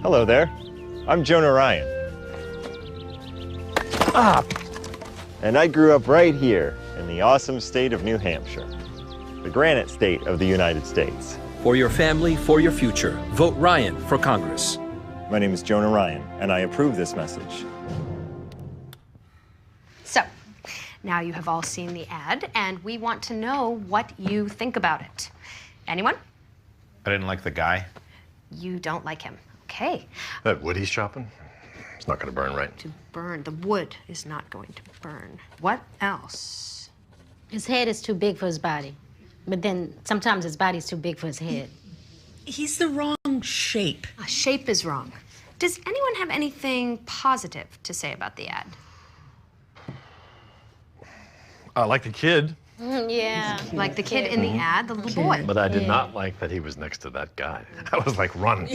Hello there. I'm Jonah Ryan. And I grew up right here in the awesome state of New Hampshire, the granite state of the United States. For your family, for your future, vote Ryan for Congress. My name is Jonah Ryan, and I approve this message. So, now you have all seen the ad, and we want to know what you think about it. Anyone? I didn't like the guy. You don't like him. Okay. That wood he's chopping? It's not gonna burn, right? To burn. The wood is not going to burn. What else? His head is too big for his body. But then sometimes his body's too big for his head. He's the wrong shape. Shape is wrong. Does anyone have anything positive to say about the ad? I like the kid, Yeah. Like the kid in the ad, the little boy. but I did not like that he was next to that guy. I was like, run.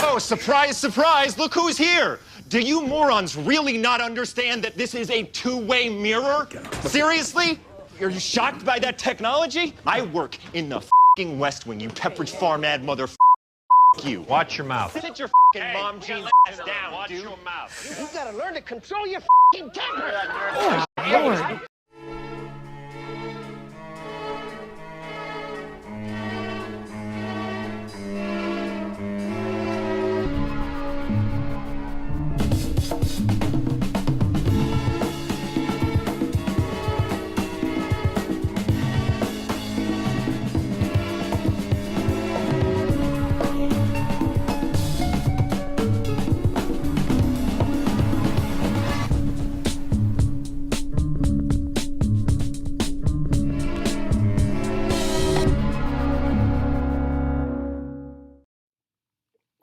Oh, surprise, surprise, look who's here. Do you morons really not understand that this is a two-way mirror? Seriously? Are you shocked by that technology? I work in the f***ing West Wing, you Pepperidge Farm ad mother you. Watch your mouth. Sit your f***ing mom jeans ass down, Watch dude. your mouth. You gotta learn to control your f***ing temper. Lord.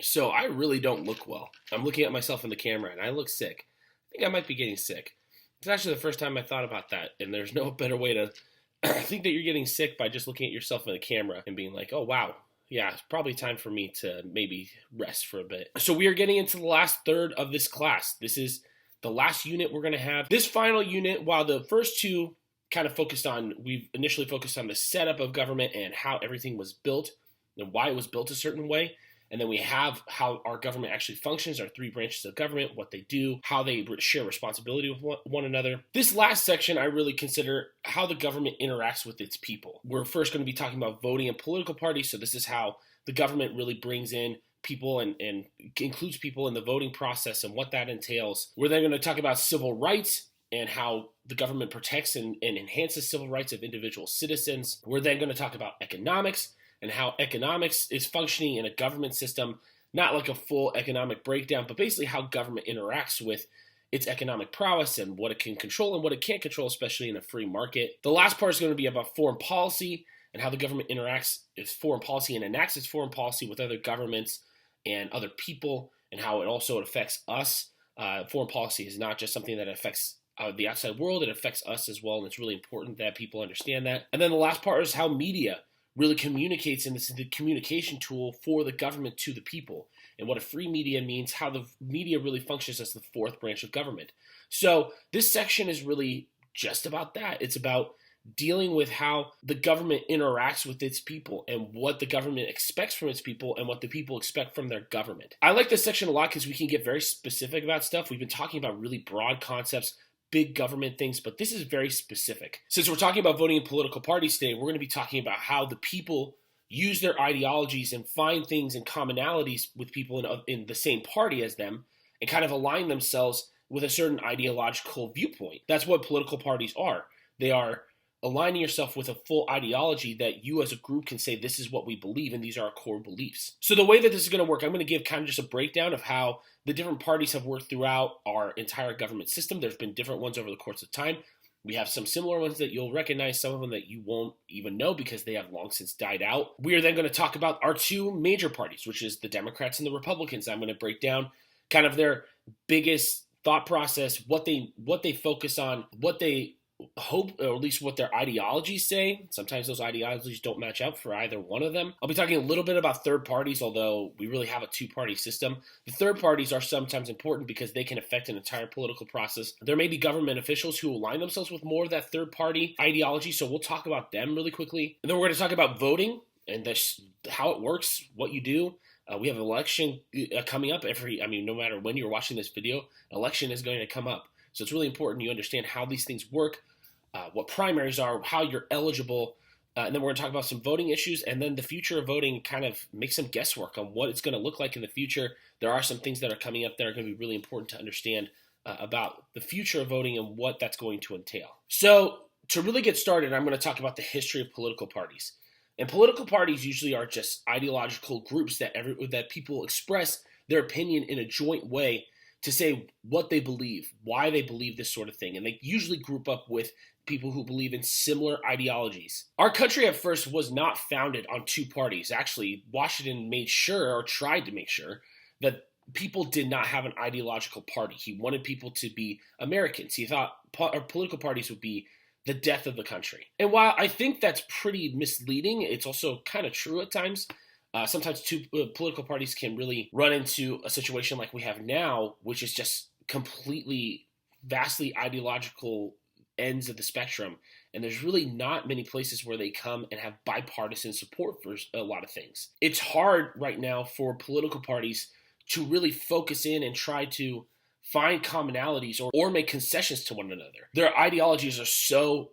So I really don't look well. I'm looking at myself in the camera and I look sick. I think I might be getting sick. It's actually the first time I thought about that, and there's no better way to think that you're getting sick by just looking at yourself in the camera and being like, oh wow, yeah, it's probably time for me to maybe rest for a bit. So we are getting into the last third of this class. This is the last unit we're going to have. This final unit, while the first two kind of we've initially focused on the setup of government and how everything was built and why it was built a certain way. And then we have how our government actually functions, our three branches of government, what they do, how they share responsibility with one another. This last section, I really consider how the government interacts with its people. We're first going to be talking about voting and political parties. So this is how the government really brings in people and includes people in the voting process and what that entails. We're then going to talk about civil rights and how the government protects and enhances civil rights of individual citizens. We're then going to talk about economics and how economics is functioning in a government system, not like a full economic breakdown, but basically how government interacts with its economic prowess and what it can control and what it can't control, especially in a free market. The last part is going to be about foreign policy and how the government interacts its foreign policy and enacts its foreign policy with other governments and other people, and how it also affects us. Foreign policy is not just something that affects the outside world, it affects us as well, and it's really important that people understand that. And then the last part is how media really communicates, and this is the communication tool for the government to the people, and what a free media means, how the media really functions as the fourth branch of government. So this section is really just about that. It's about dealing with how the government interacts with its people and what the government expects from its people and what the people expect from their government. I like this section a lot because we can get very specific about stuff. We've been talking about really broad concepts, big government things, but this is very specific. Since we're talking about voting in political parties today, we're going to be talking about how the people use their ideologies and find things and commonalities with people in the same party as them and kind of align themselves with a certain ideological viewpoint. That's what political parties are. They are aligning yourself with a full ideology that you as a group can say, this is what we believe and these are our core beliefs. So the way that this is going to work, I'm going to give kind of just a breakdown of how the different parties have worked throughout our entire government system. There's been different ones over the course of time. We have some similar ones that you'll recognize, some of them that you won't even know because they have long since died out. We are then going to talk about our two major parties, which is the Democrats and the Republicans. I'm going to break down kind of their biggest thought process, what they focus on, what they hope, or at least what their ideologies say. Sometimes those ideologies don't match up for either one of them. I'll be talking a little bit about third parties, although we really have a two-party system. The third parties are sometimes important because they can affect an entire political process. There may be government officials who align themselves with more of that third-party ideology, so we'll talk about them really quickly. And then we're going to talk about voting and that's how it works, what you do. We have an election coming up no matter when you're watching this video, election is going to come up. So it's really important you understand how these things work, what primaries are, how you're eligible, and then we're going to talk about some voting issues, and then the future of voting, kind of make some guesswork on what it's going to look like in the future. There are some things that are coming up that are going to be really important to understand about the future of voting and what that's going to entail. So to really get started, I'm going to talk about the history of political parties. And political parties usually are just ideological groups that people express their opinion in a joint way to say what they believe, why they believe this sort of thing. And they usually group up with people who believe in similar ideologies. Our country at first was not founded on two parties. Actually, Washington made sure, or tried to make sure, that people did not have an ideological party. He wanted people to be Americans. He thought political parties would be the death of the country. And while I think that's pretty misleading, it's also kind of true at times. Sometimes two political parties can really run into a situation like we have now, which is just completely, vastly ideological ends of the spectrum. And there's really not many places where they come and have bipartisan support for a lot of things. It's hard right now for political parties to really focus in and try to find commonalities or make concessions to one another. Their ideologies are so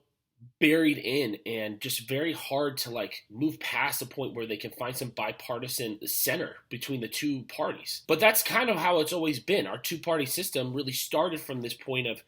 buried in and just very hard to move past the point where they can find some bipartisan center between the two parties. But that's kind of how it's always been. Our two-party system really started from this point of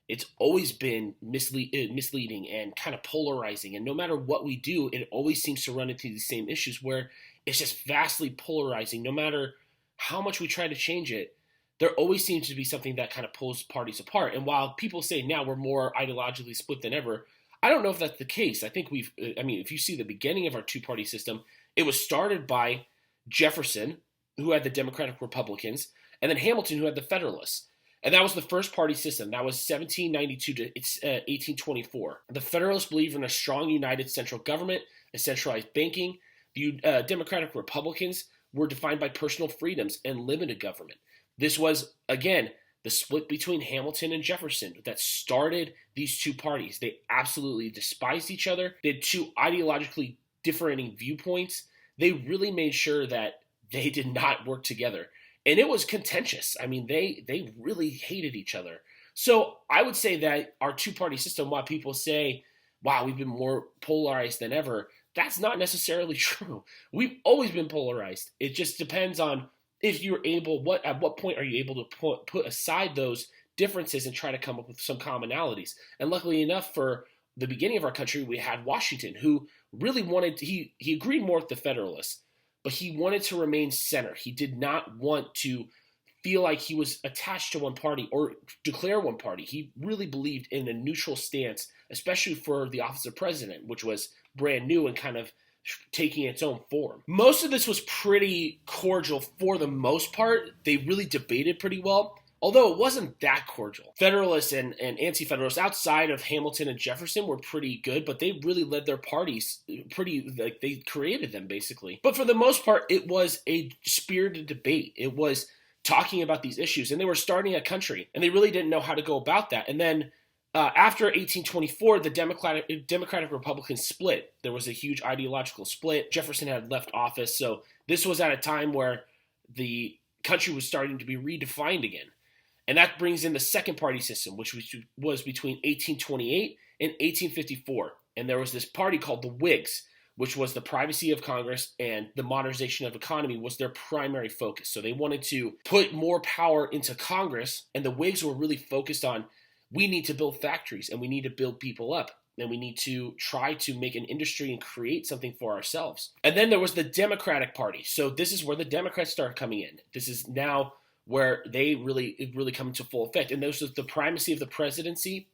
it's always been misleading and kind of polarizing. And no matter what we do, it always seems to run into these same issues where it's just vastly polarizing. No matter how much we try to change it, there always seems to be something that kind of pulls parties apart. And while people say now we're more ideologically split than ever, I don't know if that's the case. I think if you see the beginning of our two-party system, it was started by Jefferson, who had the Democratic Republicans, and then Hamilton, who had the Federalists. And that was the first party system. That was 1792 to 1824. The Federalists believed in a strong united central government, a centralized banking. The Democratic Republicans were defined by personal freedoms and limited government. This was, again, the split between Hamilton and Jefferson that started these two parties. They absolutely despised each other. They had two ideologically differing viewpoints. They really made sure that they did not work together. And it was contentious. I mean, they really hated each other. So I would say that our two-party system, while people say, wow, we've been more polarized than ever, that's not necessarily true. We've always been polarized. It just depends on if you're able, at what point are you able to put aside those differences and try to come up with some commonalities. And luckily enough, for the beginning of our country, we had Washington, who really wanted, he agreed more with the Federalists, but he wanted to remain center. He did not want to feel like he was attached to one party or declare one party. He really believed in a neutral stance, especially for the office of president, which was brand new and kind of taking its own form. Most of this was pretty cordial for the most part. They really debated pretty well, although it wasn't that cordial. Federalists and anti-Federalists outside of Hamilton and Jefferson were pretty good, but they really led their parties they created them basically. But for the most part, it was a spirited debate. It was talking about these issues, and they were starting a country, and they really didn't know how to go about that. And then after 1824, the Democratic Republicans split. There was a huge ideological split. Jefferson had left office, so this was at a time where the country was starting to be redefined again. And that brings in the second party system, which was between 1828 and 1854. And there was this party called the Whigs, which was the privacy of Congress and the modernization of economy was their primary focus. So they wanted to put more power into Congress, and the Whigs were really focused on, we need to build factories and we need to build people up and we need to try to make an industry and create something for ourselves. And then there was the Democratic Party. So this is where the Democrats start coming in. This is now where they really come into full effect. And this was the primacy of the presidency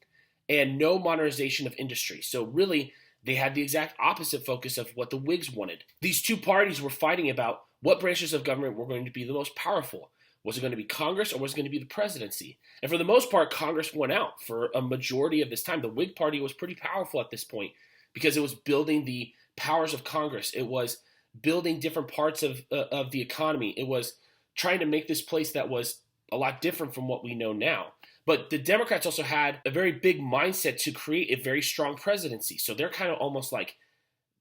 and no modernization of industry. So really, they had the exact opposite focus of what the Whigs wanted. These two parties were fighting about what branches of government were going to be the most powerful. Was it going to be Congress or was it going to be the presidency? And for the most part, Congress won out for a majority of this time. The Whig Party was pretty powerful at this point because it was building the powers of Congress. It was building different parts of the economy. It was trying to make this place that was a lot different from what we know now. But the Democrats also had a very big mindset to create a very strong presidency. So they're kind of almost like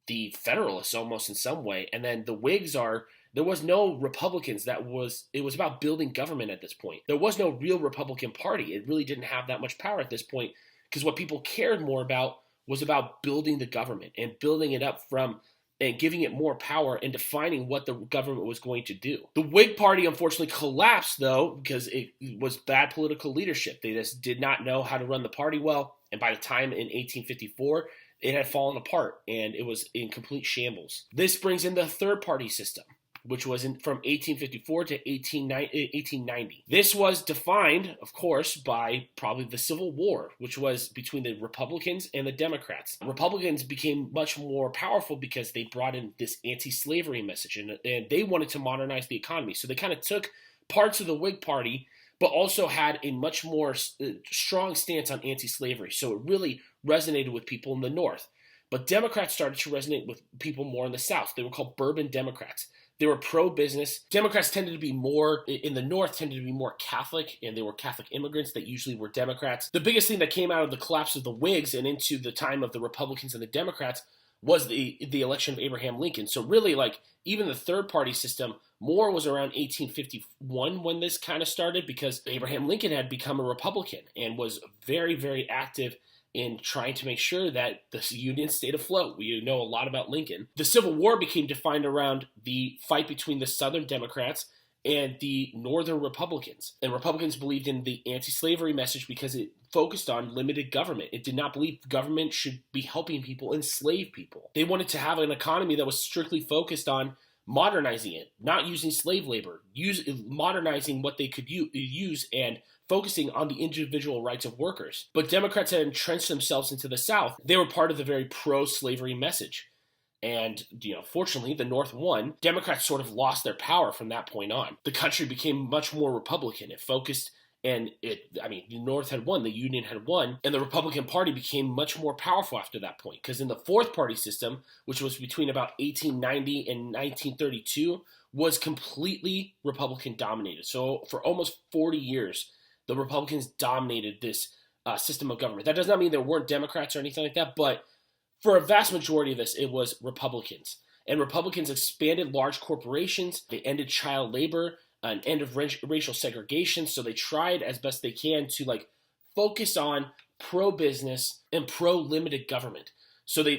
the Federalists almost in some way. And then the Whigs there was no Republicans. It was about building government at this point. There was no real Republican Party. It really didn't have that much power at this point, because what people cared more about was about building the government and building it up from and giving it more power and defining what the government was going to do. The Whig Party unfortunately collapsed, though, because it was bad political leadership. They just did not know how to run the party well, and by the time in 1854, it had fallen apart, and it was in complete shambles. This brings in the third party system, which was from 1854 to 1890. This was defined, of course, by probably the Civil War, which was between the Republicans and the Democrats. Republicans became much more powerful because they brought in this anti-slavery message, and they wanted to modernize the economy. So they kind of took parts of the Whig Party, but also had a much more strong stance on anti-slavery. So it really resonated with people in the North. But Democrats started to resonate with people more in the South. They were called Bourbon Democrats. They were pro-business. Democrats tended to be more, in the North, tended to be more Catholic, and they were Catholic immigrants that usually were Democrats. The biggest thing that came out of the collapse of the Whigs and into the time of the Republicans and the Democrats was the election of Abraham Lincoln. So really, like, even the third party system, more was around 1851 when this kind of started, because Abraham Lincoln had become a Republican and was very, very active in trying to make sure that the Union stayed afloat. We know a lot about Lincoln. The Civil War became defined around the fight between the Southern Democrats and the Northern Republicans. And Republicans believed in the anti-slavery message because it focused on limited government. It did not believe government should be helping people enslave people. They wanted to have an economy that was strictly focused on modernizing it, not using slave labor, modernizing what they could use and focusing on the individual rights of workers. But Democrats had entrenched themselves into the South. They were part of the very pro-slavery message. And, fortunately, the North won. Democrats sort of lost their power from that point on. The country became much more Republican. It focused, and the North had won, the Union had won, and the Republican Party became much more powerful after that point. Because in the fourth party system, which was between about 1890 and 1932, was completely Republican dominated. So for almost 40 years, the Republicans dominated this system of government. That does not mean there weren't Democrats or anything like that, but for a vast majority of this, it was Republicans. And Republicans expanded large corporations. They ended child labor, an end of racial segregation. So they tried as best they can to focus on pro-business and pro-limited government.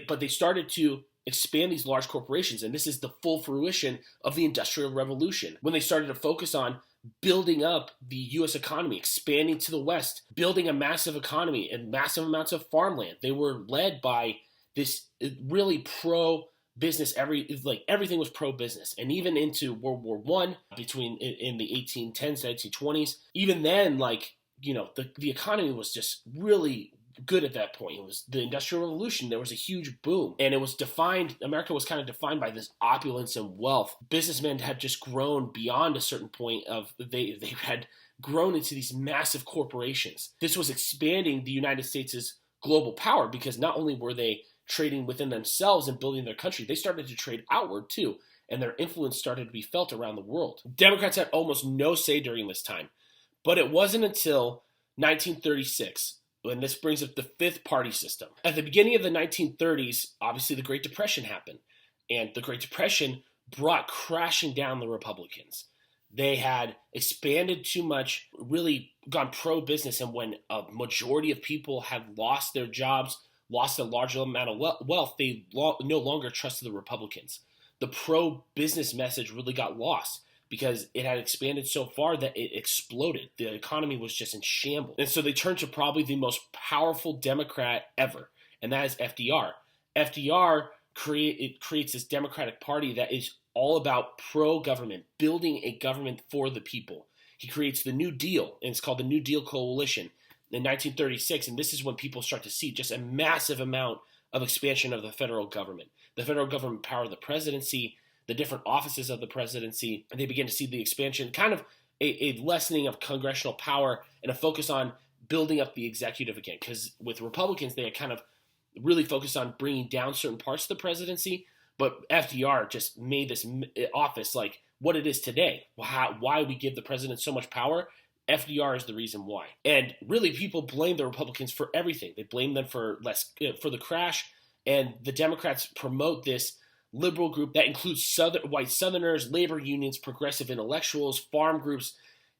But they started to expand these large corporations, and this is the full fruition of the Industrial Revolution, when they started to focus on building up the U.S. economy, expanding to the West, building a massive economy and massive amounts of farmland. They were led by this really pro-business, everything was pro-business. And even into World War I, in the 1810s to 1820s, even then, the economy was just really good at that point. It was the Industrial Revolution. There was a huge boom, and it was America was kind of defined by this opulence and wealth. Businessmen had just grown beyond a certain point of, they had grown into these massive corporations. This was expanding the United States' global power, because not only were they trading within themselves and building their country, they started to trade outward too, and their influence started to be felt around the world. Democrats had almost no say during this time, but it wasn't until 1936, and this brings up the fifth party system. At the beginning of the 1930s, obviously the Great Depression happened, and the Great Depression brought crashing down the Republicans. They had expanded too much, really gone pro-business, and when a majority of people had lost their jobs, lost a large amount of wealth, they no longer trusted the Republicans. The pro-business message really got lost, because it had expanded so far that it exploded. The economy was just in shambles. And so they turned to probably the most powerful Democrat ever, and that is FDR. FDR creates this Democratic Party that is all about pro-government, building a government for the people. He creates the New Deal, and it's called the New Deal Coalition in 1936, and this is when people start to see just a massive amount of expansion of the federal government. The federal government powered the presidency, the different offices of the presidency, and they begin to see the expansion, kind of a lessening of congressional power and a focus on building up the executive again. Because with Republicans, they had kind of really focused on bringing down certain parts of the presidency, but FDR just made this office like what it is today. Why we give the president so much power? FDR is the reason why. And really, people blame the Republicans for everything. They blame them for the crash, And the Democrats promote this liberal group that includes white Southerners, labor unions, progressive intellectuals, farm groups.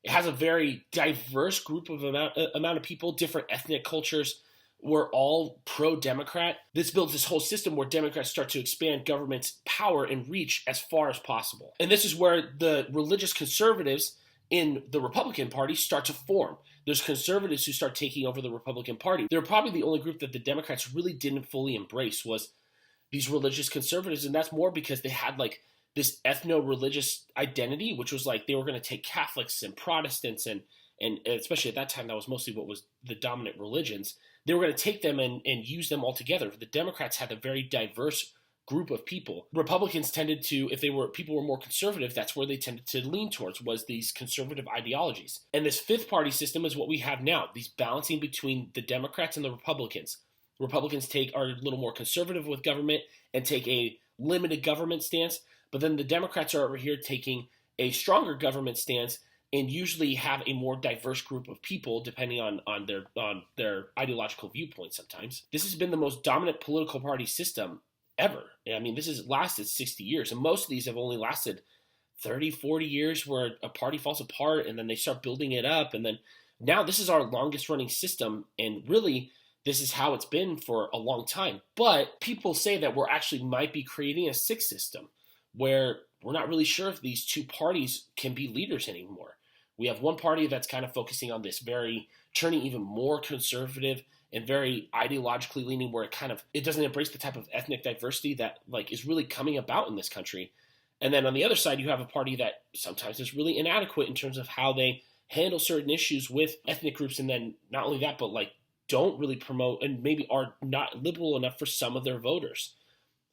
It has a very diverse group of amount of people, different ethnic cultures. We're all pro-Democrat. This builds this whole system where Democrats start to expand government's power and reach as far as possible. And this is where the religious conservatives in the Republican Party start to form. There's conservatives who start taking over the Republican Party. They're probably the only group that the Democrats really didn't fully embrace was these religious conservatives, and that's more because they had like this ethno-religious identity, which was like they were going to take Catholics and Protestants and especially at that time, that was mostly what was the dominant religions. They were going to take them and use them all together. The Democrats had a very diverse group of people. Republicans tended to, if people were more conservative, that's where they tended to lean towards, was these conservative ideologies. And this fifth party system is what we have now, these balancing between the Democrats and the Republicans. Republicans are a little more conservative with government and take a limited government stance, but then the Democrats are over here taking a stronger government stance and usually have a more diverse group of people depending on their ideological viewpoints sometimes. This has been the most dominant political party system ever. I mean, this has lasted 60 years, and most of these have only lasted 30, 40 years where a party falls apart and then they start building it up, and then now this is our longest running system, and really this is how it's been for a long time. But people say that we're actually might be creating a sixth system where we're not really sure if these two parties can be leaders anymore. We have one party that's kind of focusing on this turning even more conservative and very ideologically leaning, where it doesn't embrace the type of ethnic diversity that like is really coming about in this country. And then on the other side, you have a party that sometimes is really inadequate in terms of how they handle certain issues with ethnic groups. And then not only that, but like don't really promote and maybe are not liberal enough for some of their voters.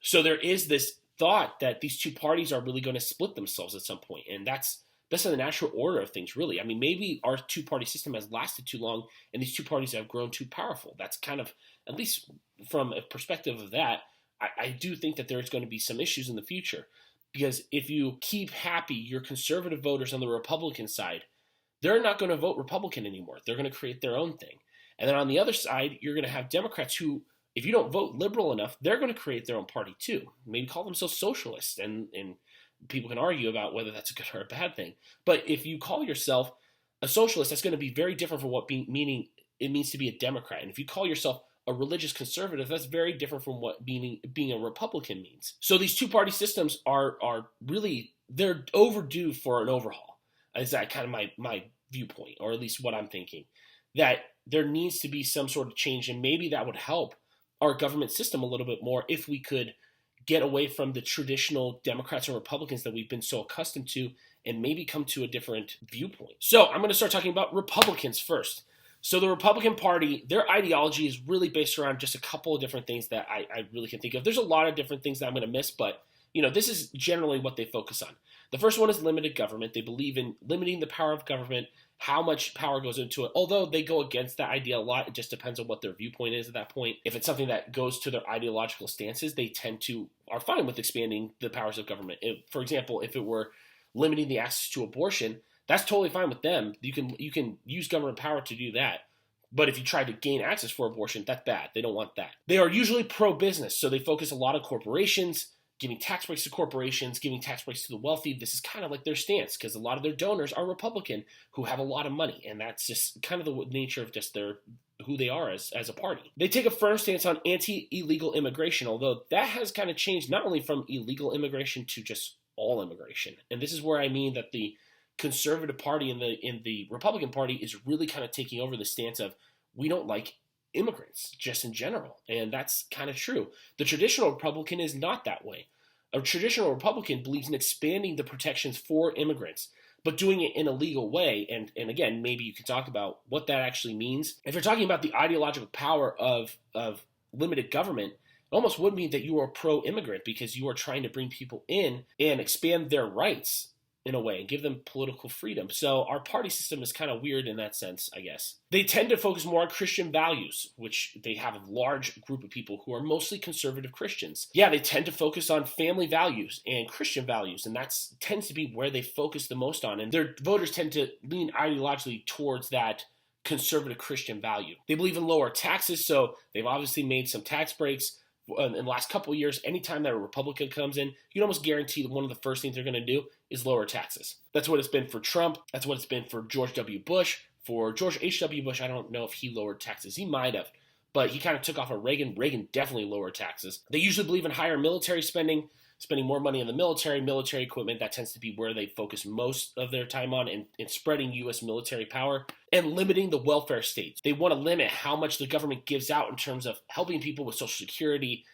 So there is this thought that these two parties are really going to split themselves at some point. And that's in the natural order of things, really. I mean, maybe our two-party system has lasted too long and these two parties have grown too powerful. That's kind of, at least from a perspective of that, I do think that there's going to be some issues in the future. Because if you keep happy your conservative voters on the Republican side, they're not going to vote Republican anymore. They're going to create their own thing. And then on the other side, you're going to have Democrats who, if you don't vote liberal enough, they're going to create their own party too. Maybe call themselves socialists, and people can argue about whether that's a good or a bad thing. But if you call yourself a socialist, that's going to be very different from what it means to be a Democrat. And if you call yourself a religious conservative, that's very different from what being a Republican means. So these two-party systems are really, they're overdue for an overhaul. Is that kind of my viewpoint, or at least what I'm thinking, that there needs to be some sort of change, and maybe that would help our government system a little bit more if we could get away from the traditional Democrats and Republicans that we've been so accustomed to and maybe come to a different viewpoint. So I'm going to start talking about Republicans first. So the Republican Party, their ideology is really based around just a couple of different things that I really can think of. There's a lot of different things that I'm going to miss, but this is generally what they focus on. The first one is limited government. They believe in limiting the power of government, how much power goes into it. Although they go against that idea a lot, it just depends on what their viewpoint is at that point. If it's something that goes to their ideological stances, they are fine with expanding the powers of government. For example, if it were limiting the access to abortion, that's totally fine with them. You can use government power to do that. But if you try to gain access for abortion, that's bad. They don't want that. They are usually pro-business, so they focus a lot on corporations, giving tax breaks to corporations, giving tax breaks to the wealthy. This is kind of like their stance, because a lot of their donors are Republican who have a lot of money, and that's just kind of the nature of just who they are as a party. They take a firm stance on anti-illegal immigration, although that has kind of changed not only from illegal immigration to just all immigration. And this is where I mean that the conservative party in the Republican Party is really kind of taking over the stance of, we don't like immigrants just in general. And that's kind of true. The traditional Republican is not that way. A traditional Republican believes in expanding the protections for immigrants, but doing it in a legal way. And again, maybe you could talk about what that actually means. If you're talking about the ideological power of limited government, it almost would mean that you are pro-immigrant, because you are trying to bring people in and expand their rights in a way and give them political freedom. So our party system is kind of weird in that sense, I guess. They tend to focus more on Christian values, which they have a large group of people who are mostly conservative Christians. Yeah, they tend to focus on family values and Christian values, and that tends to be where they focus the most on. And their voters tend to lean ideologically towards that conservative Christian value. They believe in lower taxes, so they've obviously made some tax breaks in the last couple of years, anytime that a Republican comes in, you can almost guarantee that one of the first things they're going to do is lower taxes. That's what it's been for Trump. That's what it's been for George W. Bush. For George H.W. Bush, I don't know if he lowered taxes. He might have, but he kind of took off of Reagan. Reagan definitely lowered taxes. They usually believe in higher military spending more money in the military equipment. That tends to be where they focus most of their time on, and spreading U.S. military power and limiting the welfare states. They want to limit how much the government gives out in terms of helping people with Social Security,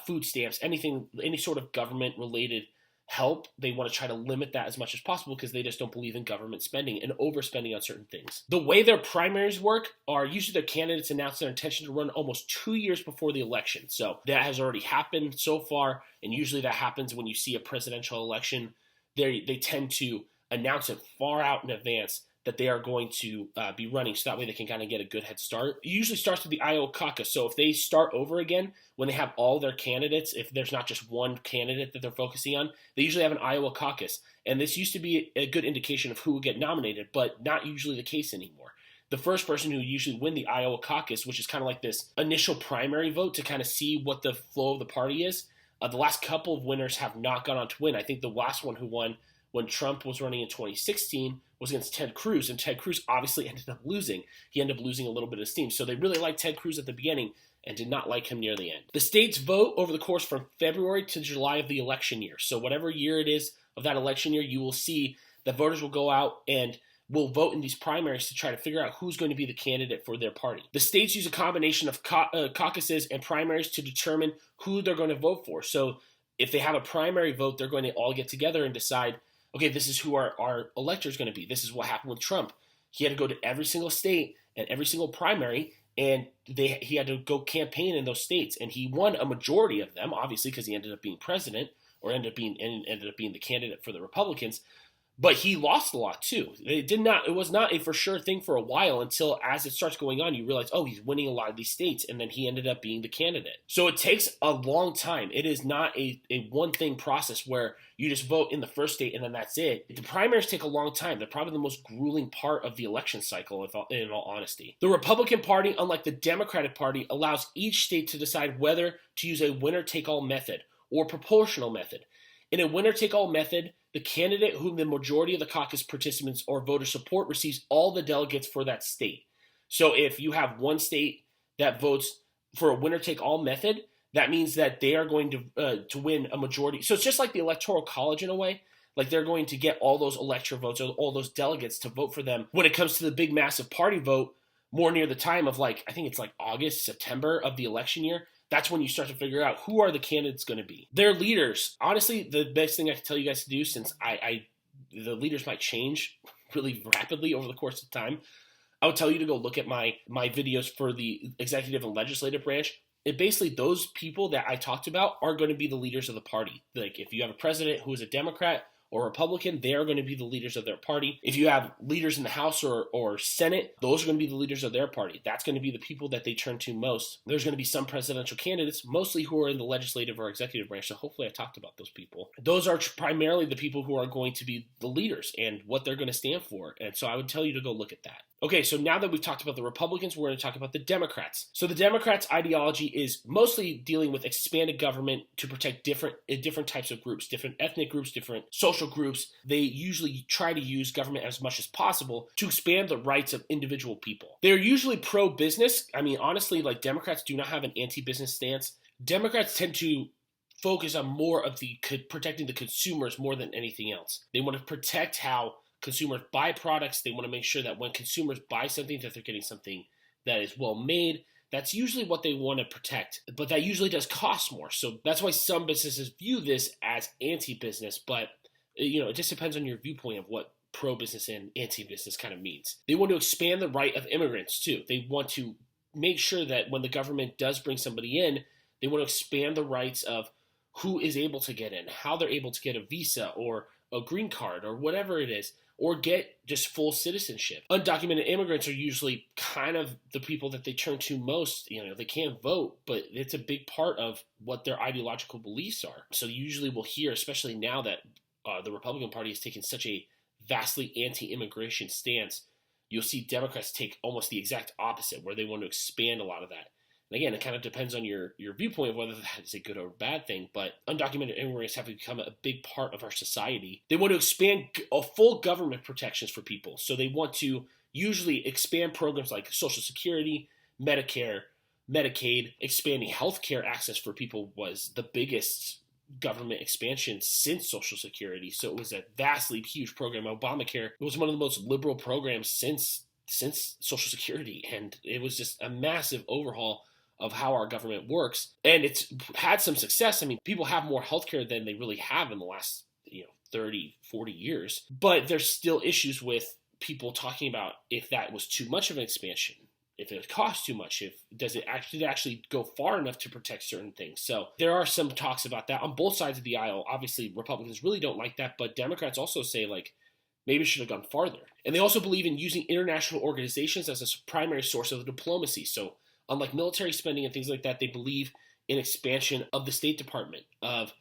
food stamps, any sort of government-related help. They want to try to limit that as much as possible because they just don't believe in government spending and overspending on certain things. The way their primaries work are usually their candidates announce their intention to run almost 2 years before the election. So that has already happened so far, and usually that happens when you see a presidential election. They tend to announce it far out in advance that they are going to be running, so that way they can kind of get a good head start. It usually starts with the Iowa caucus, so if they start over again, when they have all their candidates, if there's not just one candidate that they're focusing on, they usually have an Iowa caucus. And this used to be a good indication of who would get nominated, but not usually the case anymore. The first person who usually win the Iowa caucus, which is kind of like this initial primary vote to kind of see what the flow of the party is, the last couple of winners have not gone on to win. I think the last one who won when Trump was running in 2016 was against Ted Cruz, and Ted Cruz obviously ended up losing. He ended up losing a little bit of steam. So they really liked Ted Cruz at the beginning and did not like him near the end. The states vote over the course from February to July of the election year. So whatever year it is of that election year, you will see that voters will go out and will vote in these primaries to try to figure out who's going to be the candidate for their party. The states use a combination of caucuses and primaries to determine who they're going to vote for. So if they have a primary vote, they're going to all get together and decide, okay, this is who our elector is going to be. This is what happened with Trump. He had to go to every single state and every single primary, and he had to go campaign in those states. And he won a majority of them, obviously, because he ended up being president or ended up being the candidate for the Republicans. But he lost a lot too. It was not a for sure thing for a while until as it starts going on, you realize, oh, he's winning a lot of these states, and then he ended up being the candidate. So it takes a long time. It is not a one thing process where you just vote in the first state and then that's it. The primaries take a long time. They're probably the most grueling part of the election cycle, in all honesty. The Republican Party, unlike the Democratic Party, allows each state to decide whether to use a winner-take-all method or proportional method. In a winner-take-all method, the candidate whom the majority of the caucus participants or voters support receives all the delegates for that state. So if you have one state that votes for a winner-take-all method, that means that they are going to win a majority. So it's just like the Electoral College in a way. Like they're going to get all those electoral votes or all those delegates to vote for them. When it comes to the big massive party vote, more near the time of I think it's August, September of the election year, that's when you start to figure out who are the candidates going to be. Their leaders, honestly, the best thing I can tell you guys to do, since the leaders might change really rapidly over the course of time, I would tell you to go look at my videos for the executive and legislative branch. It basically, those people that I talked about are going to be the leaders of the party. Like if you have a president who is a Democrat or Republican, they are going to be the leaders of their party. If you have leaders in the House or Senate, those are going to be the leaders of their party. That's going to be the people that they turn to most. There's going to be some presidential candidates, mostly who are in the legislative or executive branch, so hopefully I talked about those people. Those are primarily the people who are going to be the leaders and what they're going to stand for, and so I would tell you to go look at that. Okay, so now that we've talked about the Republicans, we're going to talk about the Democrats. So the Democrats' ideology is mostly dealing with expanded government to protect different types of groups, different ethnic groups, different social groups. They usually try to use government as much as possible to expand the rights of individual people. They're usually pro-business. I mean, honestly, Democrats do not have an anti-business stance. Democrats tend to focus on more of protecting the consumers more than anything else. They want to protect how consumers buy products. They want to make sure that when consumers buy something, that they're getting something that is well made. That's usually what they want to protect, but that usually does cost more. So that's why some businesses view this as anti-business, but it just depends on your viewpoint of what pro-business and anti-business kind of means. They want to expand the right of immigrants too. They want to make sure that when the government does bring somebody in, they want to expand the rights of who is able to get in, how they're able to get a visa or a green card or whatever it is, or get just full citizenship. Undocumented immigrants are usually kind of the people that they turn to most. They can't vote, but it's a big part of what their ideological beliefs are. So usually we'll hear, especially now that the Republican Party has taken such a vastly anti-immigration stance, you'll see Democrats take almost the exact opposite, where they want to expand a lot of that. And again, it kind of depends on your viewpoint of whether that is a good or bad thing, but undocumented immigrants have become a big part of our society. They want to expand full government protections for people. So they want to usually expand programs like Social Security, Medicare, Medicaid. Expanding healthcare access for people was the biggest government expansion since Social Security. So it was a vastly huge program. Obamacare was one of the most liberal programs since Social Security, and it was just a massive overhaul of how our government works, and it's had some success. I mean, people have more healthcare than they really have in the last 30, 40 years, but there's still issues with people talking about if that was too much of an expansion, if it costs too much, did it actually go far enough to protect certain things. So there are some talks about that on both sides of the aisle. Obviously, Republicans really don't like that, but Democrats also say, like, maybe it should have gone farther. And they also believe in using international organizations as a primary source of diplomacy. So unlike military spending and things like that, they believe in expansion of the State Department, of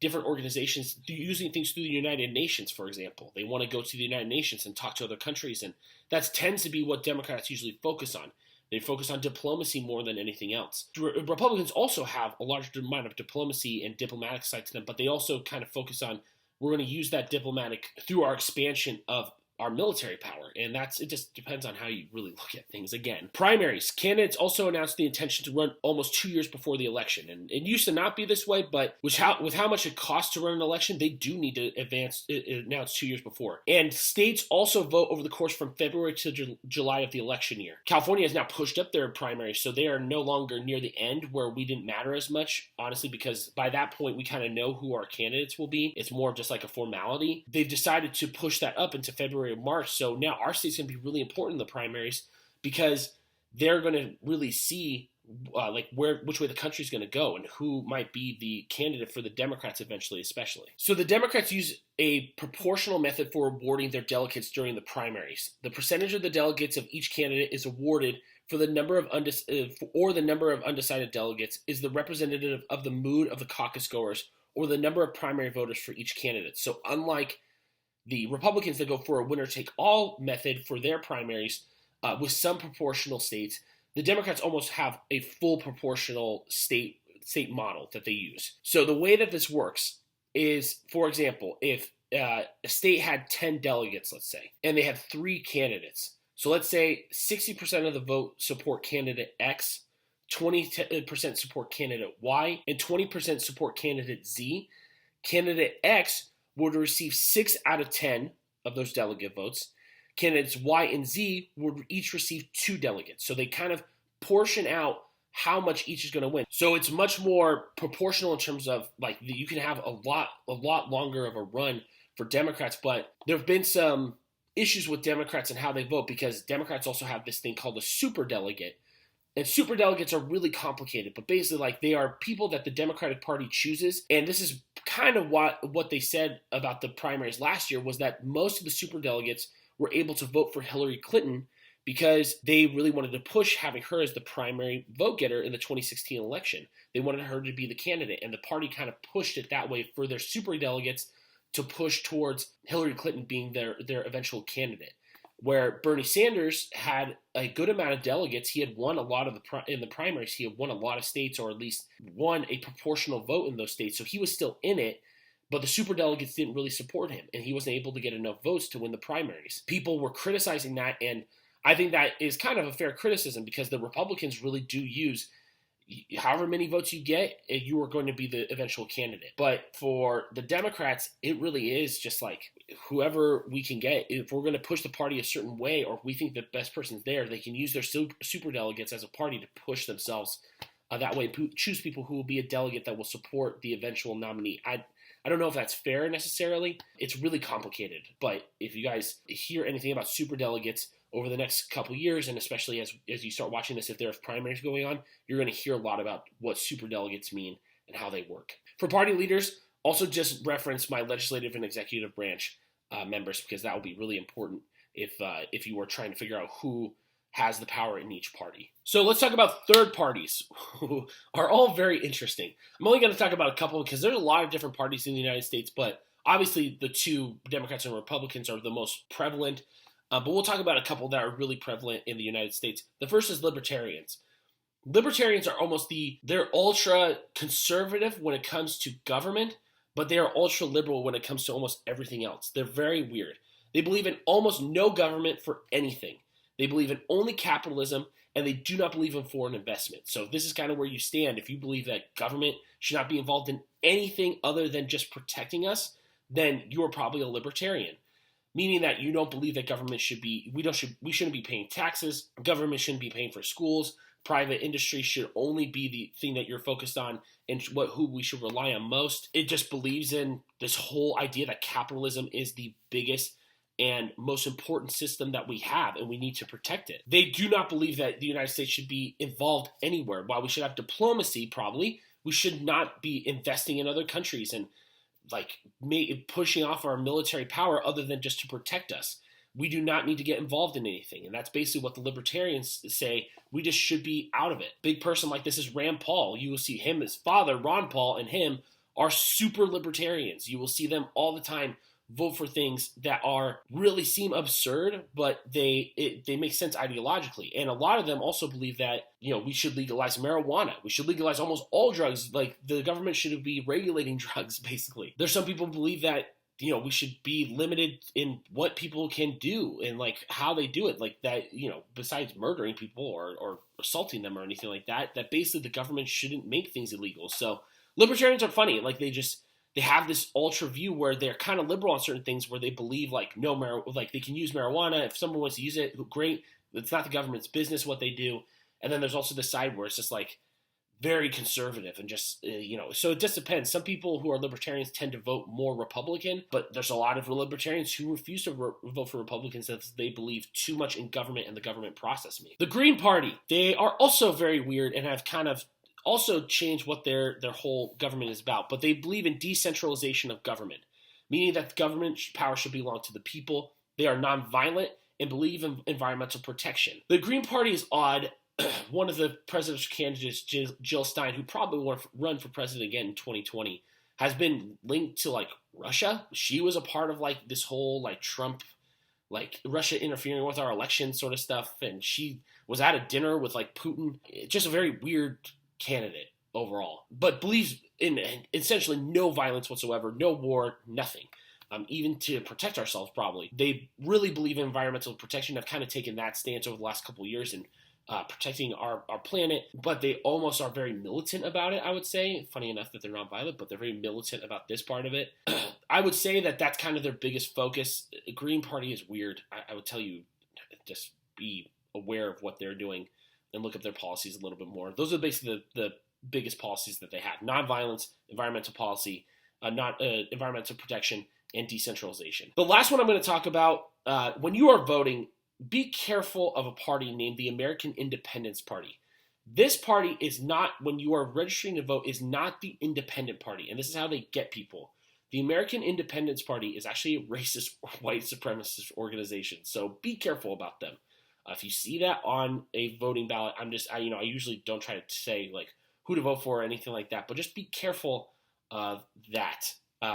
different organizations, using things through the United Nations, for example. They want to go to the United Nations and talk to other countries, and that tends to be what Democrats usually focus on. They focus on diplomacy more than anything else. Republicans also have a large amount of diplomacy and diplomatic side to them, but they also kind of focus on, we're going to use that diplomatic through our expansion of our military power, and it just depends on how you really look at things. Again, primaries. Candidates also announced the intention to run almost 2 years before the election, and it used to not be this way, but with how much it costs to run an election, they do need to announce 2 years before. And states also vote over the course from February to July of the election year. California has now pushed up their primaries, so they are no longer near the end where we didn't matter as much, honestly, because by that point we kind of know who our candidates will be. It's more of just like a formality. They've decided to push that up into February or March, so now our state's going to be really important in the primaries because they're going to really see which way the country's going to go and who might be the candidate for the Democrats eventually, especially. So the Democrats use a proportional method for awarding their delegates during the primaries. The percentage of the delegates of each candidate is awarded for the number of undecided delegates is the representative of the mood of the caucus goers or the number of primary voters for each candidate. So unlike the Republicans that go for a winner-take-all method for their primaries with some proportional states, the Democrats almost have a full proportional state model that they use. So the way that this works is, for example, if a state had 10 delegates, let's say, and they have 3 candidates. So let's say 60% of the vote support candidate X, 20% support candidate Y, and 20% support candidate Z. Candidate X would receive 6 out of 10 of those delegate votes. Candidates Y and Z would each receive 2 delegates. So they kind of portion out how much each is going to win. So it's much more proportional in terms of, like, you can have a lot longer of a run for Democrats, but there have been some issues with Democrats and how they vote because Democrats also have this thing called a superdelegate. And superdelegates are really complicated, but basically, like, they are people that the Democratic Party chooses. And this is kind of what they said about the primaries last year, was that most of the superdelegates were able to vote for Hillary Clinton because they really wanted to push having her as the primary vote getter in the 2016 election. They wanted her to be the candidate, and the party kind of pushed it that way for their superdelegates to push towards Hillary Clinton being their eventual candidate. Where Bernie Sanders had a good amount of delegates, he had won a lot of in the primaries. He had won a lot of states, or at least won a proportional vote in those states. So he was still in it, but the superdelegates didn't really support him, and he wasn't able to get enough votes to win the primaries. People were criticizing that, and I think that is kind of a fair criticism because the Republicans really do use however many votes you get, you are going to be the eventual candidate. But for the Democrats, it really is just like whoever we can get. If we're going to push the party a certain way, or if we think the best person's there, they can use their superdelegates as a party to push themselves that way, choose people who will be a delegate that will support the eventual nominee. I don't know if that's fair necessarily. It's really complicated. But if you guys hear anything about superdelegates over the next couple years, and especially as you start watching this, if there are primaries going on, you're going to hear a lot about what superdelegates mean and how they work. For party leaders, also just reference my legislative and executive branch members, because that will be really important if you were trying to figure out who has the power in each party. So let's talk about third parties, who are all very interesting. I'm only going to talk about a couple because there's a lot of different parties in the United States, but obviously the two, Democrats and Republicans, are the most prevalent. But we'll talk about a couple that are really prevalent in the United States. The first is libertarians. Libertarians are they're ultra conservative when it comes to government, but they are ultra liberal when it comes to almost everything else. They're very weird. They believe in almost no government for anything. They believe in only capitalism, and they do not believe in foreign investment. So this is kind of where you stand. If you believe that government should not be involved in anything other than just protecting us, then you are probably a libertarian. Meaning that you don't believe that government we shouldn't be paying taxes, government shouldn't be paying for schools, private industry should only be the thing that you're focused on and who we should rely on most. It just believes in this whole idea that capitalism is the biggest and most important system that we have, and we need to protect it. They do not believe that the United States should be involved anywhere. While we should have diplomacy, probably, we should not be investing in other countries and pushing off our military power other than just to protect us. We do not need to get involved in anything. And that's basically what the libertarians say. We just should be out of it. Big person like this is Rand Paul. You will see him, his father, Ron Paul, and him are super libertarians. You will see them all the time vote for things that really seem absurd, but they make sense ideologically. And a lot of them also believe that, we should legalize marijuana. We should legalize almost all drugs. Like, the government should be regulating drugs, basically. There's some people who believe that, we should be limited in what people can do and how they do it. Like that, besides murdering people or assaulting them or anything like that, that basically the government shouldn't make things illegal. So libertarians are funny. They have this ultra view where they're kind of liberal on certain things where they believe they can use marijuana. If someone wants to use it, great. It's not the government's business what they do. And then there's also the side where it's just very conservative and just, so it just depends. Some people who are libertarians tend to vote more Republican, but there's a lot of libertarians who refuse to vote for Republicans as they believe too much in government and the government process. The Green Party, they are also very weird and have kind of also change what their whole government is about, but they believe in decentralization of government, meaning that the government power should belong to the people. They are nonviolent and believe in environmental protection. The Green Party is odd. One of the presidential candidates, Jill Stein, who probably will run for president again in 2020, has been linked to Russia. She was a part of this whole Trump, Russia interfering with our election sort of stuff, and she was at a dinner with Putin. Just a very weird candidate overall, but believes in essentially no violence whatsoever, no war, nothing, even to protect ourselves probably. They really believe in environmental protection, have kind of taken that stance over the last couple of years and protecting our planet, but they almost are very militant about it, I would say. Funny enough that they're not violent, but they're very militant about this part of it. I would say that that's kind of their biggest focus. The Green Party is weird. I would tell you, just be aware of what they're doing and look up their policies a little bit more. Those are basically the biggest policies that they have. Nonviolence, environmental policy, environmental protection, and decentralization. The last one I'm going to talk about, when you are voting, be careful of a party named the American Independence Party. This party is not, when you are registering to vote, is not the Independent Party. And this is how they get people. The American Independence Party is actually a racist, white supremacist organization. So be careful about them. If you see that on a voting ballot, I usually don't try to say who to vote for or anything like that, but just be careful of that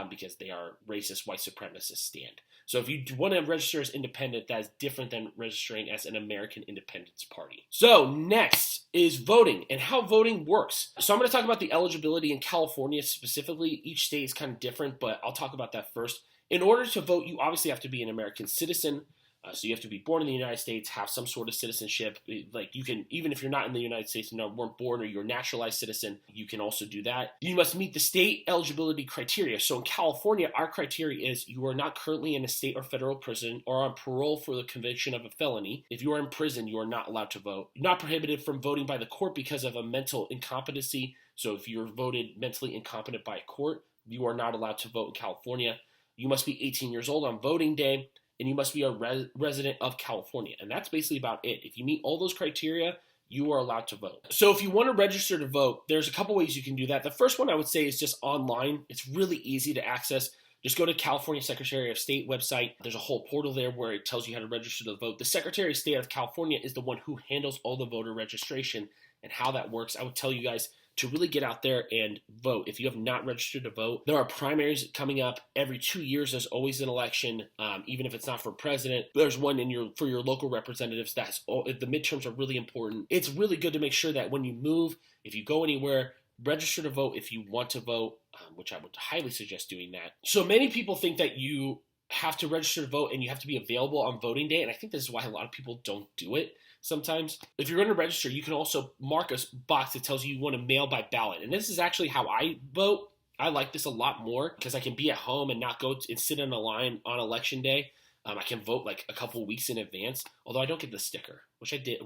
because they are racist, white supremacist stand. So if you want to register as independent, that is different than registering as an American Independence Party. So next is voting and how voting works. So I'm going to talk about the eligibility in California specifically. Each state is kind of different, but I'll talk about that first. In order to vote, you obviously have to be an American citizen. So you have to be born in the United States, have some sort of citizenship. You can, even if you're not in the United States and weren't born or you're a naturalized citizen, you can also do that. You must meet the state eligibility criteria. So in California, our criteria is you are not currently in a state or federal prison or on parole for the conviction of a felony. If you are in prison, you are not allowed to vote. You're not prohibited from voting by the court because of a mental incompetency. So if you're voted mentally incompetent by a court, you are not allowed to vote in California. You must be 18 years old on voting day. And you must be a resident of California. And that's basically about it. If you meet all those criteria, you are allowed to vote. So if you want to register to vote, there's a couple ways you can do that. The first one I would say is just online. It's really easy to access. Just go to California Secretary of State website. There's a whole portal there where it tells you how to register to vote. The Secretary of State of California is the one who handles all the voter registration and how that works. I would tell you guys to really get out there and vote. If you have not registered to vote, there are primaries coming up every 2 years. There's always an election, even if it's not for president. There's one for your local representatives. The midterms are really important. It's really good to make sure that when you move, if you go anywhere, register to vote if you want to vote, which I would highly suggest doing that. So many people think that you have to register to vote and you have to be available on voting day, and I think this is why a lot of people don't do it sometimes. If you're going to register, you can also mark a box that tells you want to mail by ballot, and this is actually how I vote. I like this a lot more because I can be at home and not go and sit in a line on election day. I can vote like a couple weeks in advance, although I don't get the sticker, which I did.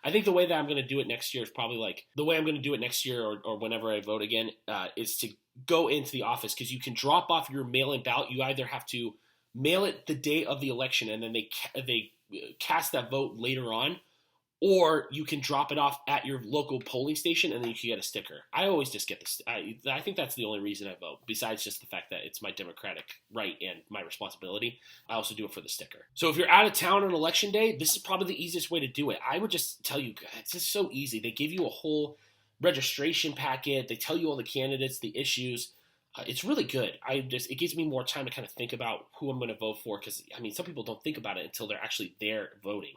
I think the way that I'm going to do it next year is probably like the way I'm going to do it next year or whenever I vote again is to go into the office, because you can drop off your mail-in ballot. You either have to mail it the day of the election and then they cast that vote later on, or you can drop it off at your local polling station and then you can get a sticker. I always just get this. I think that's the only reason I vote, besides just the fact that it's my democratic right and my responsibility. I also do it for the sticker. So if you're out of town on election day, this is probably the easiest way to do it. I would just tell you, it's just so easy. They give you a whole registration packet. They tell you all the candidates, the issues. It's really good. It gives me more time to kind of think about who I'm going to vote for, because some people don't think about it until they're actually there voting.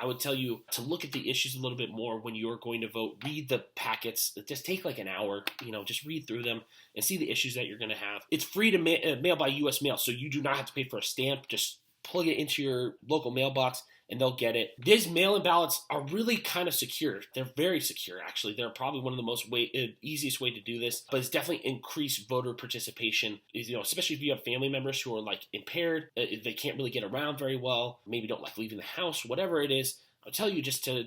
I would tell you to look at the issues a little bit more when you're going to vote. Read the packets. Just take like an hour, just read through them and see the issues that you're going to have. It's free to mail by U.S. mail, so you do not have to pay for a stamp. Just plug it into your local mailbox and they'll get it. These mail-in ballots are really kind of secure. They're very secure, actually. They're probably one of the easiest way to do this, but it's definitely increased voter participation. Especially if you have family members who are like impaired, they can't really get around very well, maybe don't like leaving the house, whatever it is. I'll tell you just to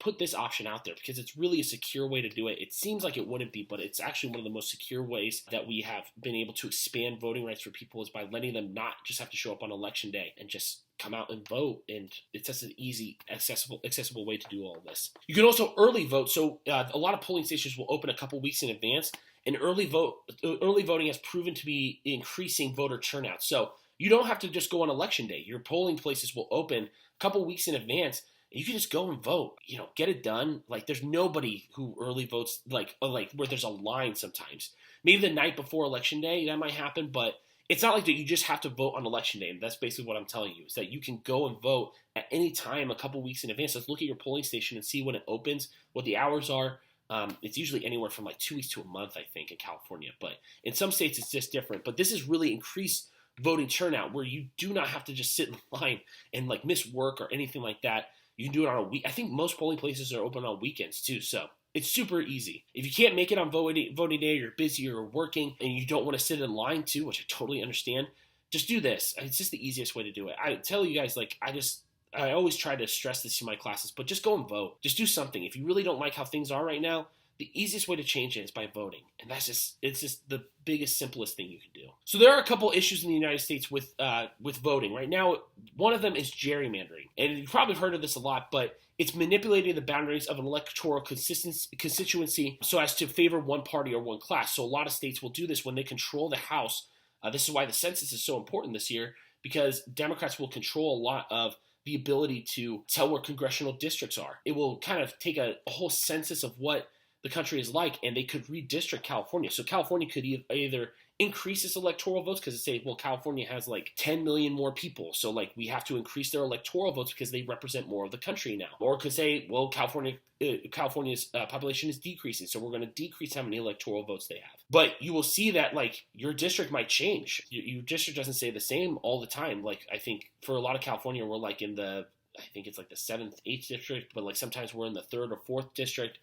put this option out there because it's really a secure way to do it. It seems like it wouldn't be, but it's actually one of the most secure ways that we have been able to expand voting rights for people, is by letting them not just have to show up on election day and just come out and vote. And it's just an easy, accessible way to do all of this. You can also early vote. So a lot of polling stations will open a couple weeks in advance, and early voting has proven to be increasing voter turnout. So you don't have to just go on election day. Your polling places will open a couple weeks in advance. You can just go and vote, get it done. Like, there's nobody who early votes, like where there's a line sometimes. Maybe the night before election day, that might happen, but it's not like that you just have to vote on election day. And that's basically what I'm telling you, is that you can go and vote at any time a couple weeks in advance. Let's look at your polling station and see when it opens, what the hours are. It's usually anywhere from like 2 weeks to a month, I think, in California. But in some states, it's just different. But this has really increased voting turnout, where you do not have to just sit in line and like miss work or anything like that. You can do it on a week. I think most polling places are open on weekends too, so it's super easy. If you can't make it on voting day, you're busy or working, and you don't want to sit in line too, which I totally understand, just do this. It's just the easiest way to do it. I tell you guys, I always try to stress this in my classes, but just go and vote. Just do something. If you really don't like how things are right now, the easiest way to change it is by voting. And it's just the biggest, simplest thing you can do. So there are a couple issues in the United States with voting. Right now, one of them is gerrymandering. And you've probably heard of this a lot, but it's manipulating the boundaries of an electoral constituency so as to favor one party or one class. So a lot of states will do this when they control the House. This is why the census is so important this year, because Democrats will control a lot of the ability to tell where congressional districts are. It will kind of take a whole census of what the country is like, and they could redistrict California. So California could either increase its electoral votes because they say, well, California has like 10 million more people, so like we have to increase their electoral votes because they represent more of the country now. Or it could say, well, California's population is decreasing, so we're going to decrease how many electoral votes they have. But you will see that like your district might change. Your district doesn't stay the same all the time. Like, I think for a lot of California, we're like in the 7th, 8th district, but like sometimes we're in the 3rd or 4th district.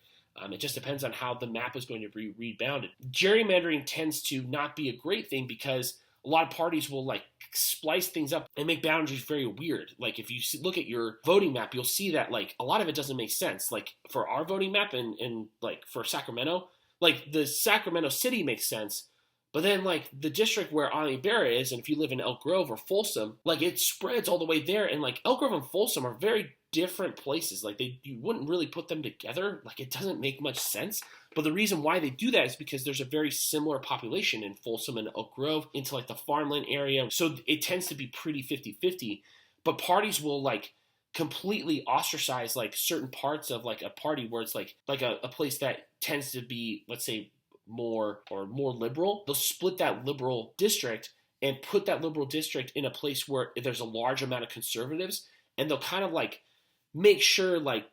It just depends on how the map is going to be rebounded. Gerrymandering tends to not be a great thing because a lot of parties will like splice things up and make boundaries very weird. Like if you look at your voting map, you'll see that like a lot of it doesn't make sense. Like for our voting map and like for Sacramento, like the Sacramento city makes sense, but then like the district where Ani Berra is, and if you live in Elk Grove or Folsom, like it spreads all the way there, and like Elk Grove and Folsom are very different places. Like you wouldn't really put them together. Like it doesn't make much sense. But the reason why they do that is because there's a very similar population in Folsom and Elk Grove into like the farmland area. So it tends to be pretty 50-50. But parties will like completely ostracize like certain parts of like a party where it's like a place that tends to be, let's say, more liberal. They'll split that liberal district and put that liberal district in a place where there's a large amount of conservatives, and they'll kind of like make sure like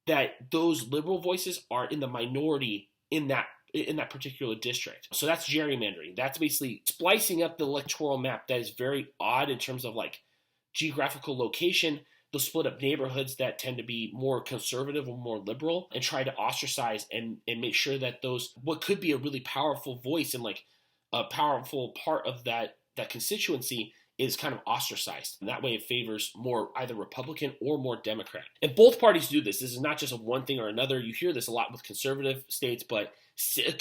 that those liberal voices are in the minority in that particular district. So that's gerrymandering. That's basically splicing up the electoral map that is very odd in terms of like geographical location. They'll split up neighborhoods that tend to be more conservative or more liberal and try to ostracize and make sure that those, what could be a really powerful voice and like a powerful part of that constituency is kind of ostracized. And that way it favors more either Republican or more Democrat. And both parties do this. This is not just a one thing or another. You hear this a lot with conservative states, but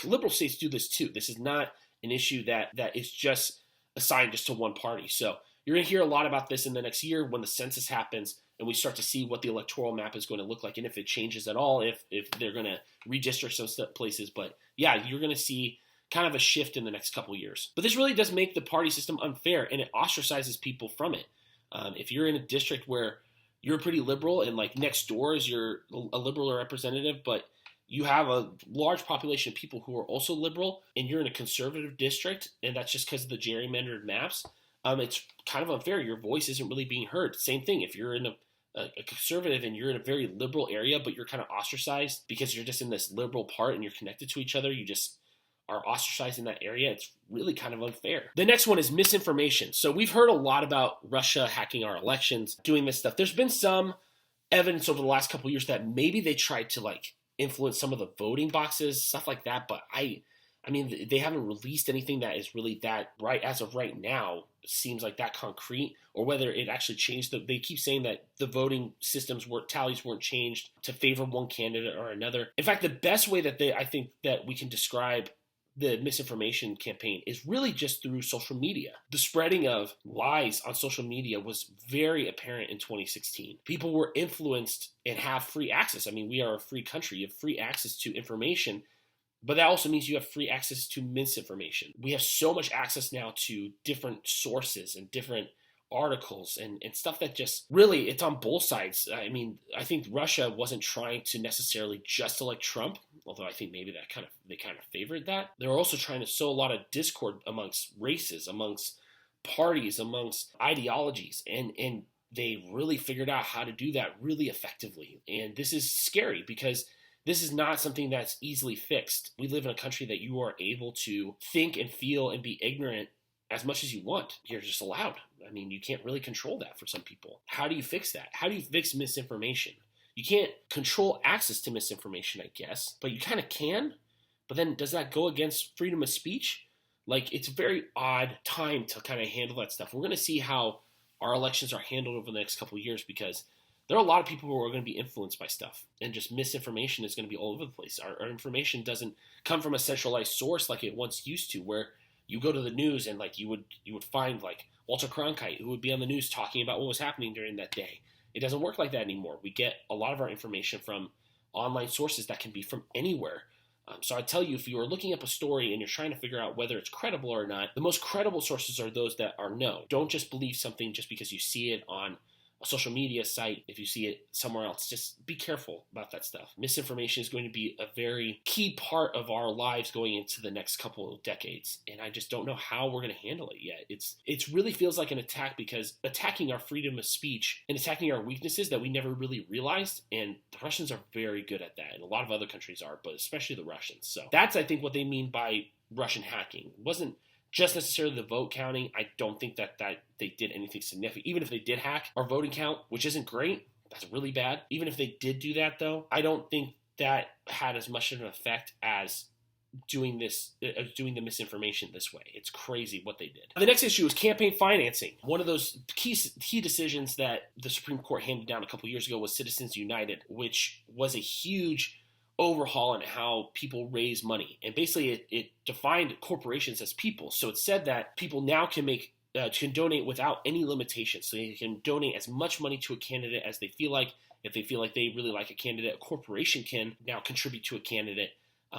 liberal states do this too. This is not an issue that is just assigned just to one party. So you're going to hear a lot about this in the next year when the census happens and we start to see what the electoral map is going to look like and if it changes at all, if they're going to redistrict some places. But yeah, you're going to see kind of a shift in the next couple of years. But this really does make the party system unfair, and it ostracizes people from it. If you're in a district where you're pretty liberal and like next door is you're a liberal representative, but you have a large population of people who are also liberal and you're in a conservative district, and that's just because of the gerrymandered maps, it's kind of unfair. Your voice isn't really being heard. Same thing if you're in a conservative and you're in a very liberal area, but you're kind of ostracized because you're just in this liberal part and you're connected to each other. You just are ostracized in that area. It's really kind of unfair. The next one is misinformation. So we've heard a lot about Russia hacking our elections, doing this stuff. There's been some evidence over the last couple of years that maybe they tried to like influence some of the voting boxes, stuff like that. But I mean, they haven't released anything that is really that right as of right now. It seems like that concrete, or whether it actually changed. They keep saying that the voting systems tallies weren't changed to favor one candidate or another. In fact, the best way that I think that we can describe the misinformation campaign is really just through social media. The spreading of lies on social media was very apparent in 2016. People were influenced and have free access. I mean, we are a free country. You have free access to information, but that also means you have free access to misinformation. We have so much access now to different sources and different articles and stuff that just really, it's on both sides. I mean, I think Russia wasn't trying to necessarily just elect Trump, although I think maybe they kind of favored that. They're also trying to sow a lot of discord amongst races, amongst parties, amongst ideologies, and they really figured out how to do that really effectively. And this is scary because this is not something that's easily fixed. We live in a country that you are able to think and feel and be ignorant as much as you want. You're just allowed. I mean, you can't really control that for some people. How do you fix that? How do you fix misinformation? You can't control access to misinformation, I guess, but you kind of can. But then does that go against freedom of speech? Like, it's a very odd time to kind of handle that stuff. We're going to see how our elections are handled over the next couple of years because there are a lot of people who are going to be influenced by stuff, and just misinformation is going to be all over the place. Our information doesn't come from a centralized source like it once used to, where you go to the news and like you would find like Walter Cronkite, who would be on the news talking about what was happening during that day. It doesn't work like that anymore. We get a lot of our information from online sources that can be from anywhere. So I tell you, if you are looking up a story and you're trying to figure out whether it's credible or not, the most credible sources are those that are known. Don't just believe something just because you see it on a social media site. If you see it somewhere else, just be careful about that stuff. Misinformation is going to be a very key part of our lives going into the next couple of decades, and I just don't know how we're going to handle it yet. It really feels like an attack, because attacking our freedom of speech and attacking our weaknesses that we never really realized, and the Russians are very good at that, and a lot of other countries are, but especially the Russians. So that's, I think, what they mean by Russian hacking. It wasn't just necessarily the vote counting. I don't think that they did anything significant. Even if they did hack our voting count, which isn't great, that's really bad. Even if they did do that, though, I don't think that had as much of an effect as doing the misinformation this way. It's crazy what they did. The next issue is campaign financing. One of those key decisions that the Supreme Court handed down a couple years ago was Citizens United, which was a huge overhaul in how people raise money. And basically it defined corporations as people. So it said that people now can donate without any limitations. So they can donate as much money to a candidate as they feel like. If they feel like they really like a candidate, a corporation can now contribute to a candidate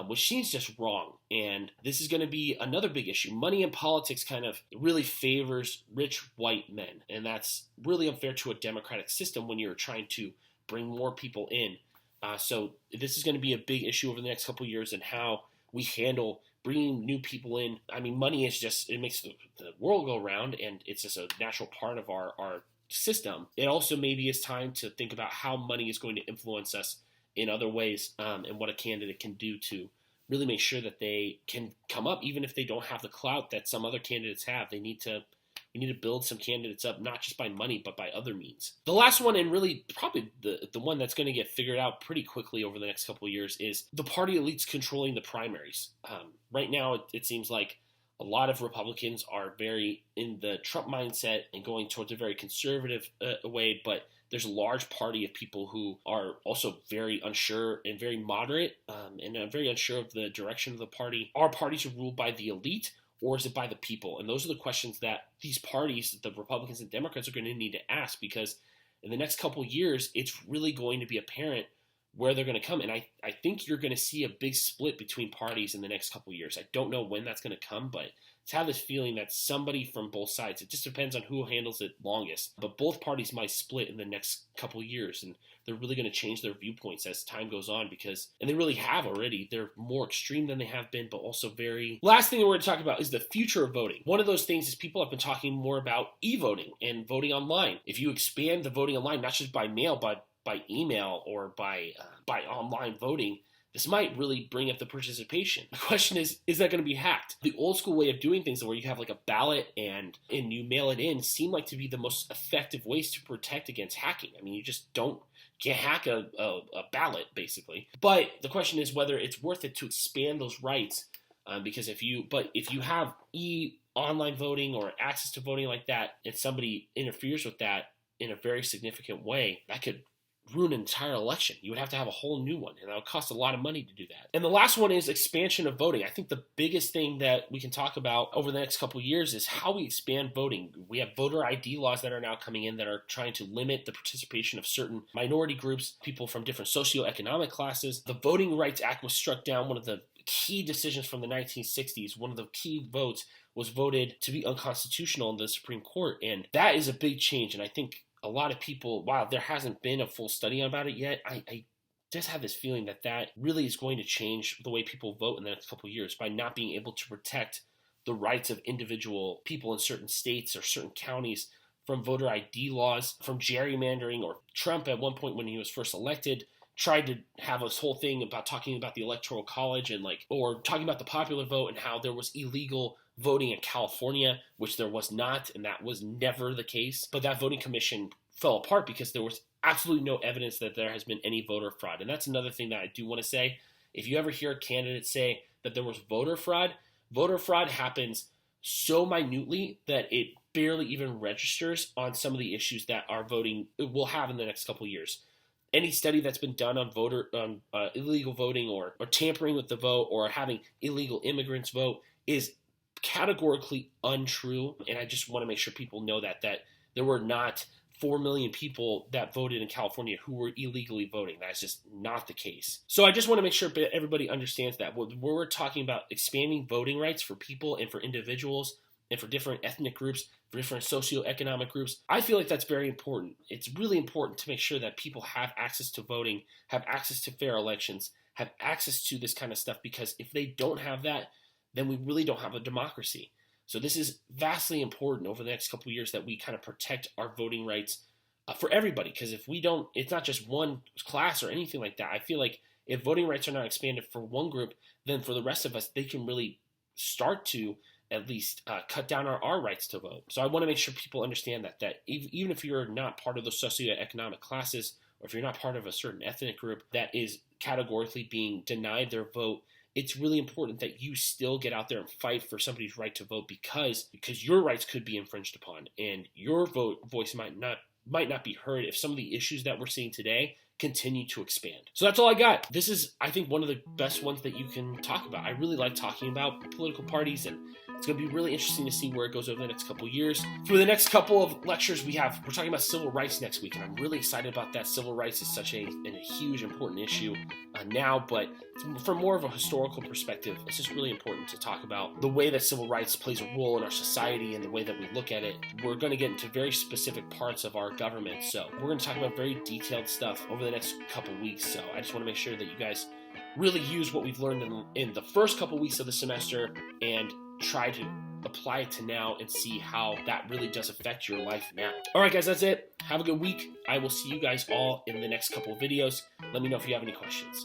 which seems just wrong. And this is going to be another big issue. Money in politics kind of really favors rich white men, and that's really unfair to a democratic system when you're trying to bring more people in. So this is going to be a big issue over the next couple of years, and how we handle bringing new people in. I mean, money is just, it makes the world go round, and it's just a natural part of our system. It also maybe is time to think about how money is going to influence us in other ways, and what a candidate can do to really make sure that they can come up, even if they don't have the clout that some other candidates have. We need to build some candidates up, not just by money, but by other means. The last one, and really probably the one that's going to get figured out pretty quickly over the next couple of years, is the party elites controlling the primaries. Right now, it seems like a lot of Republicans are very in the Trump mindset and going towards a very conservative way, but there's a large party of people who are also very unsure and very moderate, and very unsure of the direction of the party. Are parties ruled by the elite, or is it by the people? And those are the questions that these parties, the Republicans and Democrats, are going to need to ask, because in the next couple of years, it's really going to be apparent where they're going to come. And I think you're going to see a big split between parties in the next couple of years. I don't know when that's going to come, but it's have this feeling that somebody from both sides, it just depends on who handles it longest, but both parties might split in the next couple of years, and they're really going to change their viewpoints as time goes on, and they really have already. They're more extreme than they have been, but also very... Last thing that we're going to talk about is the future of voting. One of those things is people have been talking more about e-voting and voting online. If you expand the voting online, not just by mail, but by email or by online voting, this might really bring up the participation. The question is that going to be hacked? The old school way of doing things, where you have like a ballot and you mail it in, seem like to be the most effective ways to protect against hacking. I mean, you just can't hack a ballot, basically. But the question is whether it's worth it to expand those rights, because if you have online voting or access to voting like that, and somebody interferes with that in a very significant way, that could ruin an entire election. You would have to have a whole new one, and that would cost a lot of money to do that. And the last one is expansion of voting. I think the biggest thing that we can talk about over the next couple of years is how we expand voting. We have voter ID laws that are now coming in that are trying to limit the participation of certain minority groups, people from different socioeconomic classes. The Voting Rights Act was struck down. One of the key decisions from the 1960s, one of the key votes, was voted to be unconstitutional in the Supreme Court, and that is a big change. And I think a lot of people, while there hasn't been a full study about it yet, I just have this feeling that really is going to change the way people vote in the next couple of years, by not being able to protect the rights of individual people in certain states or certain counties from voter ID laws, from gerrymandering. Or Trump, at one point when he was first elected, tried to have this whole thing about talking about the Electoral College or talking about the popular vote, and how there was illegal voting in California, which there was not, and that was never the case. But that voting commission fell apart because there was absolutely no evidence that there has been any voter fraud. And that's another thing that I do want to say. If you ever hear a candidate say that there was voter fraud happens so minutely that it barely even registers on some of the issues that our voting will have in the next couple of years. Any study that's been done on illegal voting or tampering with the vote or having illegal immigrants vote is categorically untrue. And I just want to make sure people know that there were not 4 million people that voted in California who were illegally voting. That's just not the case. So I just want to make sure everybody understands that. When we're talking about expanding voting rights for people and for individuals and for different ethnic groups, for different socioeconomic groups, I feel like that's very important. It's really important to make sure that people have access to voting, have access to fair elections, have access to this kind of stuff, because if they don't have that, then we really don't have a democracy. So this is vastly important over the next couple of years, that we kind of protect our voting rights for everybody. Because if we don't, it's not just one class or anything like that. I feel like if voting rights are not expanded for one group, then for the rest of us, they can really start to at least cut down our rights to vote. So I want to make sure people understand that even if you're not part of those socioeconomic classes, or if you're not part of a certain ethnic group that is categorically being denied their vote, it's really important that you still get out there and fight for somebody's right to vote, because your rights could be infringed upon, and your voice might not be heard if some of the issues that we're seeing today continue to expand. So that's all I got. This is, I think, one of the best ones that you can talk about. I really like talking about political parties, and it's going to be really interesting to see where it goes over the next couple years. For the next couple of lectures we're talking about civil rights next week, and I'm really excited about that. Civil rights is such a huge, important issue now, but from more of a historical perspective, it's just really important to talk about the way that civil rights plays a role in our society and the way that we look at it. We're going to get into very specific parts of our government, so we're going to talk about very detailed stuff over the next couple weeks. So I just want to make sure that you guys really use what we've learned in the first couple weeks of the semester and try to apply it to now and see how that really does affect your life now. All right, guys, that's it. Have a good week. I will see you guys all in the next couple of videos. Let me know if you have any questions.